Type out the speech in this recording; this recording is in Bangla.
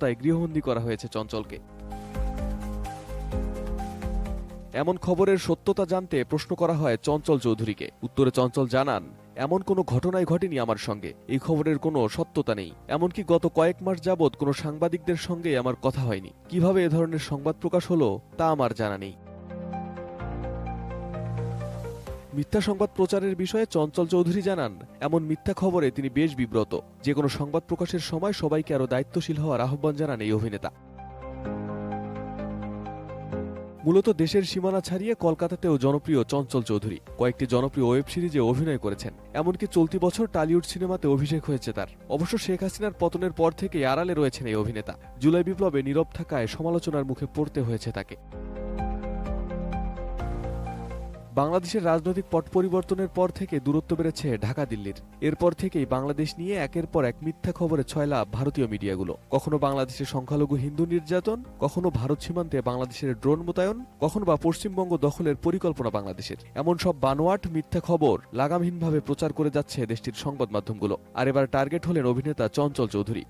ক্ষমতায় গৃহবন্দী করা হয়েছে চঞ্চলকে। এমন খবরের সত্যতা জানতে প্রশ্ন করা হয় চঞ্চল চৌধুরীকে। উত্তরে চঞ্চল জানান, এমন কোনো ঘটনাই ঘটেনি আমার সঙ্গে, এই খবরের কোনো সত্যতা নেই। এমনকি গত কয়েক মাস যাবৎ কোনো সাংবাদিকদের সঙ্গে আমার কথা হয়নি। কিভাবে এ ধরনের সংবাদ প্রকাশ হলো তা আমার জানা নেই। মিথ্যা সংবাদ প্রচারের বিষয়ে চঞ্চল চৌধুরী জানান, এমন মিথ্যা খবরে তিনি বেশ বিব্রত। যে কোনো সংবাদ প্রকাশের সময় সবাইকে আরও দায়িত্বশীল হওয়ার আহ্বান জানান এই অভিনেতা। মূলত দেশের সীমানা ছাড়িয়ে কলকাতাতেও জনপ্রিয় চঞ্চল চৌধুরী। কয়েকটি জনপ্রিয় ওয়েব সিরিজে অভিনয় করেছেন। এমনকি চলতি বছর টলিউড সিনেমাতে অভিষেক হয়েছে তার। অবশ্য শেখ হাসিনার পতনের পর থেকে আড়ালে রয়েছেন এই অভিনেতা। জুলাই বিপ্লবে নীরব থাকায় সমালোচনার মুখে পড়তে হয়েছে তাকে। বাংলাদেশের রাজনৈতিক পট পরিবর্তনের পর থেকে দূরত্ব বেড়েছে ঢাকা দিল্লির। এরপর থেকেই বাংলাদেশ নিয়ে একের পর এক মিথ্যা খবরে ছয়লা ভারতীয় মিডিয়াগুলো। কখনো বাংলাদেশের সংখ্যালঘু হিন্দু নির্যাতন, কখনো ভারত সীমান্তে বাংলাদেশের ড্রোন মোতায়েন, কখনো বা পশ্চিমবঙ্গ দখলের পরিকল্পনা বাংলাদেশের। এমন সব বানোয়াট মিথ্যা খবর লাগামহীনভাবে প্রচার করে যাচ্ছে দেশটির সংবাদ মাধ্যমগুলো। আর এবার টার্গেট হলেন অভিনেতা চঞ্চল চৌধুরী।